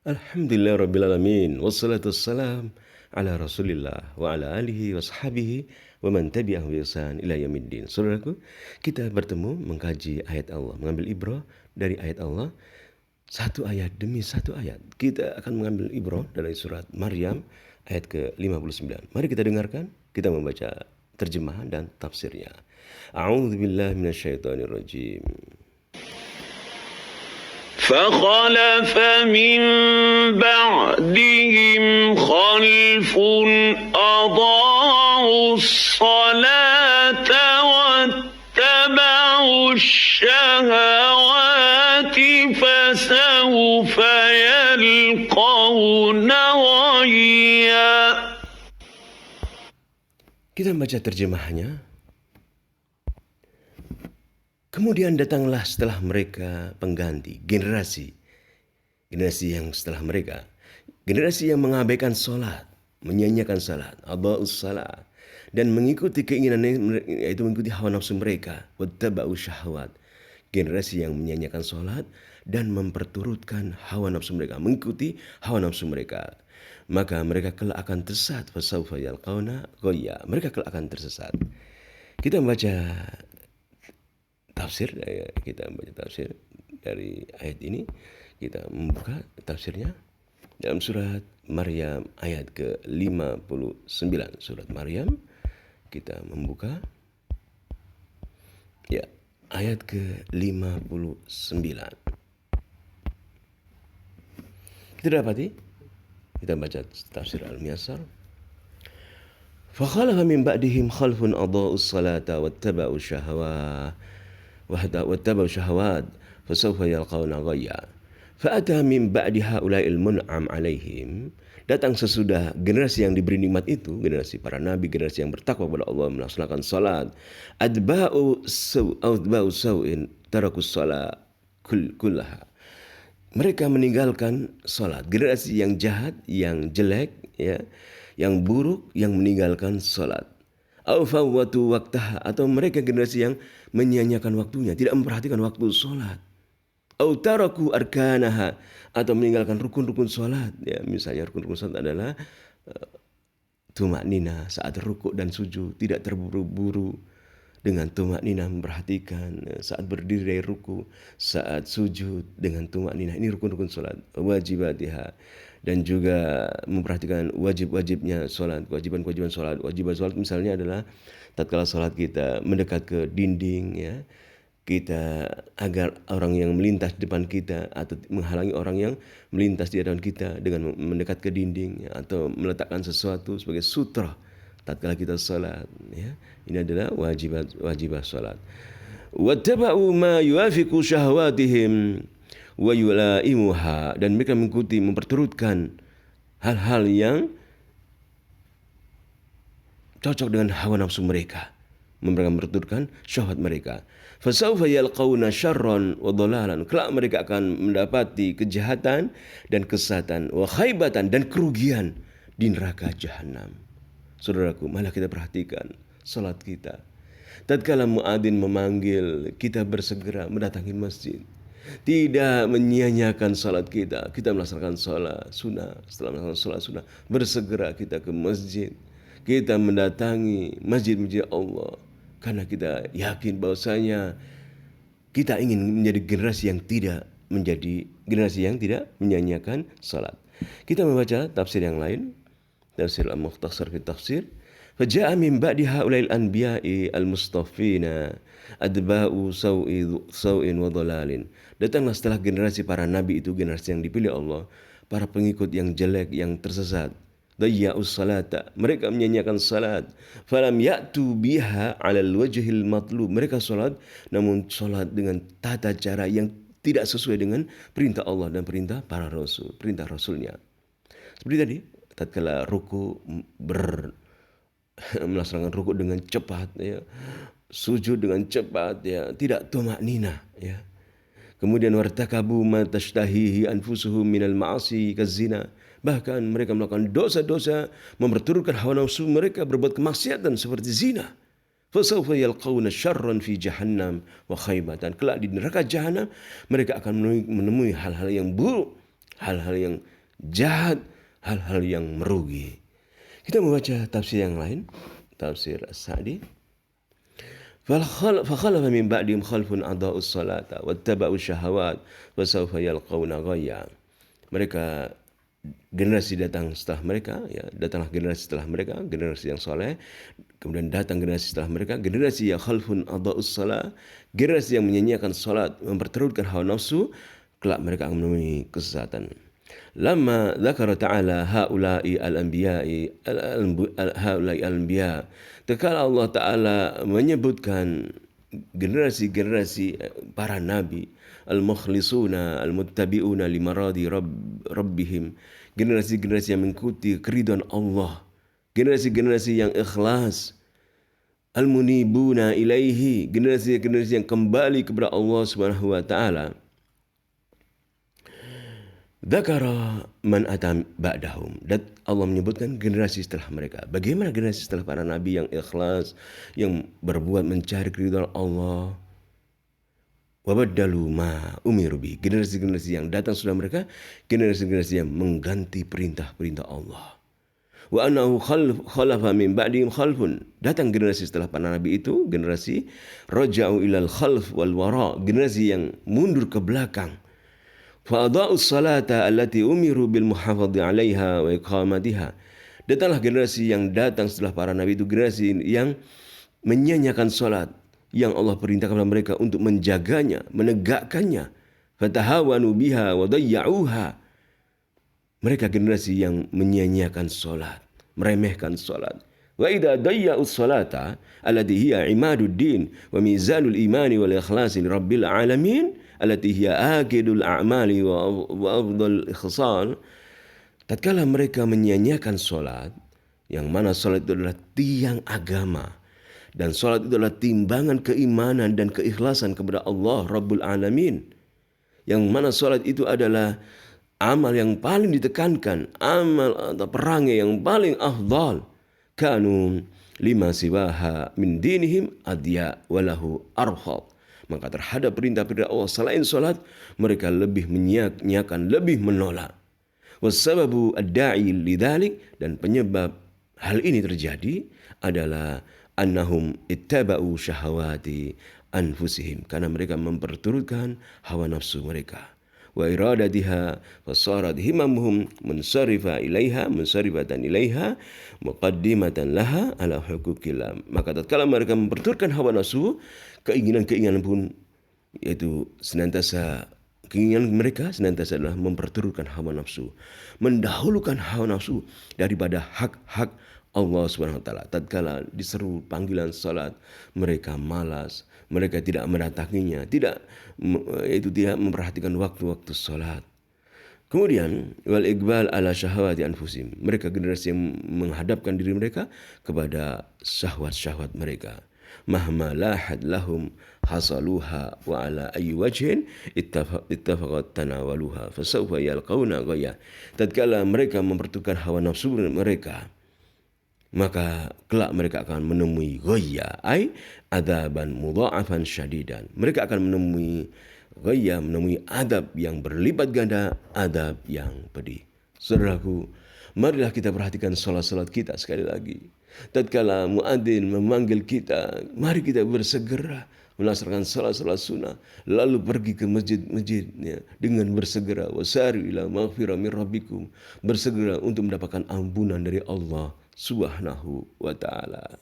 Alhamdulillah Rabbil Alamin. Wassalatu wassalam ala Rasulillah wa ala alihi wa sahbihi wa man tabi'ahu bi ihsan ila yaumiddin. Saudaraku, kita bertemu mengkaji ayat Allah, mengambil ibrah dari ayat Allah, satu ayat demi satu ayat. Kita akan mengambil ibrah dari surat Maryam ayat ke-59. Mari kita dengarkan, kita membaca terjemahan dan tafsirnya. A'udzubillahi minasyaitonir rajim. فخلف من بعدهم خلف أضاعوا الصلاة واتبعوا الشهوات فسوف يلقون غيا. Kita membaca terjemahannya. Kemudian datanglah setelah mereka pengganti, generasi yang setelah mereka, generasi yang mengabaikan salat, menyanyiakan salat, adha'us salat, dan mengikuti keinginan, yaitu mengikuti hawa nafsu mereka, wattaba'u syahwat, generasi yang menyanyiakan salat dan memperturutkan hawa nafsu mereka, mengikuti hawa nafsu mereka, maka mereka kelak akan tersesat. Fasawfa yalqauna ghayya, mereka kelak akan tersesat. Kita membaca tafsir, kita membaca tafsir dari ayat ini. Kita membuka tafsirnya dalam surat Maryam ayat ke-59. Surat Maryam, kita membuka ya ayat ke-59. Kita dapati, kita baca tafsir Al-Muyassar. فَخَلَفَ مِنْ بَعْدِهِمْ خَلْفٌ أَضَاعُوا الصَّلَاةَ واتبعوا شهوات فسوف يلقون غيا فأتى من بعد هؤلاء المنعم عليهم. Datang sesudah generasi yang diberi nikmat itu, generasi para nabi, generasi yang bertakwa kepada Allah, melaksanakan salat. Adba'u sawin tarakus salat kullaha. Mereka meninggalkan salat. Generasi yang jahat, yang jelek, ya, yang buruk, yang meninggalkan salat. Au fawwatu waqtaha, atau mereka generasi yang menyia-nyiakan waktunya, tidak memperhatikan waktu salat. Au taraku arkanaha, atau meninggalkan rukun-rukun salat. Ya, misalnya rukun-rukun salat adalah tumaknina saat rukuk dan sujud, tidak terburu-buru, dengan tumaknina memperhatikan saat berdiri dari ruku, saat sujud dengan tumaknina. Ini rukun-rukun salat, wajibatiha, dan juga memperhatikan wajib-wajibnya salat, kewajiban-kewajiban salat. Wajiban salat misalnya adalah tatkala salat kita mendekat ke dinding, ya, kita agar orang yang melintas di depan kita atau menghalangi orang yang melintas di hadapan kita dengan mendekat ke dinding, ya, atau meletakkan sesuatu sebagai sutra tatkala kita salat, ya. Ini adalah wajibat salat. Wattaba'u ma yuafiqu syahwatihim wa yulaimuha, dan mereka mengikuti, memperturutkan hal-hal yang cocok dengan hawa nafsu mereka, mereka memperturutkan syahwat mereka. Fasawfa yalqauna syarran wa dhalalan, kelak mereka akan mendapati kejahatan dan kesesatan, wa khaibatan, dan kerugian di neraka jahanam. Saudaraku, malah kita perhatikan salat kita. Tatkala muadzin memanggil, kita bersegera mendatangi masjid. Tidak menyia-nyiakan salat kita. Kita melaksanakan salat sunnah. Setelah melaksanakan salat sunnah, bersegera kita ke masjid. Kita mendatangi masjid-masjid Allah, karena kita yakin bahwasanya kita ingin menjadi generasi yang tidak menyia-nyiakan salat. Kita membaca tafsir yang lain, tafsir Al-Mukhtasar fi Tafsir. Faja'a min ba'di haula'il anbiya'i al-mustafina adba'u saw'in wa dhalalin. Datanglah setelah generasi para nabi itu, generasi yang dipilih Allah, para pengikut yang jelek, yang tersesat. Dayya'us salata, mereka menyanyiakan salat. Falam ya'tu biha 'alal wajhil matlub, mereka salat namun salat dengan tata cara yang tidak sesuai dengan perintah Allah dan perintah para rasul, perintah rasulnya. Seperti tadi, tatkala ruku melaksanakan ruku dengan cepat, ya, sujud dengan cepat, ya, tidak tumaknina, ya. Kemudian wartakabu ma tashtahihi anfusuhum minal ma'asi kazina, bahkan mereka melakukan dosa-dosa, memperturutkan hawa nafsu mereka, berbuat kemaksiatan seperti zina. Fasawfa yalqawna syarran fi jahannam wa khaybatan, kelak di neraka jahanam mereka akan menemui hal-hal yang buruk, hal-hal yang jahat, hal-hal yang merugi. Kita membaca tafsir yang lain, tafsir As-Sa'di. فخلف من بعدهم خلف أضاعوا الصلاة واتبعوا الشهوات وسوف يلقون غيا. Mereka generasi datang setelah mereka, ya, datanglah generasi setelah mereka, generasi yang soleh, kemudian datang generasi setelah mereka, generasi yang khalfun adha'us salat, generasi yang menyanyiakan salat, memperterutkan hawa nafsu, kelak mereka akan menemui kesesatan. Lama dzakara ta'ala haula'i al-anbiya'i haula'i al-anbiya. Tatkala Allah Ta'ala menyebutkan generasi-generasi para nabi, al-mukhlisuna al-muttabi'una limaradi rabbihim, generasi-generasi yang mengikuti keridhaan Allah, generasi-generasi yang ikhlas, al-munibuna ilaihi, generasi-generasi yang kembali kepada Allah Subhanahu wa taala. Dzakara man ata ba'dahum. Dan Allah menyebutkan generasi setelah mereka. Bagaimana generasi setelah para nabi yang ikhlas, yang berbuat mencari keridhaan Allah. Wabaddalu ma umiru bi. Generasi-generasi yang datang setelah mereka, generasi-generasi yang mengganti perintah-perintah Allah. Wa annahu khalafa min ba'dihim khalfun. Datang generasi setelah para nabi itu, generasi raja'u ilal khalf wal wara, generasi yang mundur ke belakang. Fa'adha'us salata allati umiru bil muhafadhi 'alaiha wa iqamatiha. Datanglah generasi yang datang setelah para nabi itu, generasi yang menyanyiakan salat yang Allah perintahkan kepada mereka untuk menjaganya, menegakkannya. Fatahawanu biha wa dayya'uha. Mereka generasi yang menyanyiakan salat, meremehkan salat. Wa idza dayya'us salata allati hiya imaduddin wa mizanul imani wal ikhlasi lirabbil alamin allati hiya akidul a'mali wa afdal ikhsal. Tatkala mereka menyanyiakan salat, yang mana salat itu adalah tiang agama, dan salat itu adalah timbangan keimanan dan keikhlasan kepada Allah Rabbul Alamin, yang mana salat itu adalah amal yang paling ditekankan, amal atau perangai yang paling afdal. Kanu lima siwaha min dinihim adya walahu arhab. Maka terhadap perintah-perintah Allah selain salat, mereka lebih menyiapkan, lebih menolak. Wasababu ad-da'i lidzalik, dan penyebab hal ini terjadi adalah annahum ittaba'u syahawati anfusihim, karena mereka memperturutkan hawa nafsu mereka. Wa iradatiha fasarat himamuhum munsarifatan ilaiha muqaddimatan laha ala hukukillah. Maka tatkala mereka memperturutkan hawa nafsu, keinginan-keinginan pun, yaitu senantiasa keinginan mereka senantiasa adalah memperturutkan hawa nafsu, mendahulukan hawa nafsu daripada hak-hak Allah Subhanahu wa taala. Tatkala diseru panggilan salat, mereka malas, mereka tidak mendatanginya, tidak memperhatikan waktu-waktu salat. Kemudian wal iqbal ala syahawati anfusim. Mereka generasi yang menghadapkan diri mereka kepada syahwat-syahwat mereka. Mahma lahad lahum hasaluha wa ala ayyi wajhin ittafaqat tanawaluha fasawfa yalqauna ghayya. Tatkala mereka mempertukarkan hawa nafsu mereka, maka kelak mereka akan menemui ghayya, ai adaban mudha'afan syadidan. Mereka akan menemui ghayya, menemui adab yang berlipat ganda, adab yang pedih. Saudaraku, marilah kita perhatikan salat-salat kita sekali lagi. Tatkala muadzin memanggil kita, mari kita bersegera melaksanakan salat-salat sunnah, lalu pergi ke masjid-masjid, ya, dengan bersegera, wasari ila maghfirah min rabbikum, bersegera untuk mendapatkan ampunan dari Allah Subhanahu wa taala.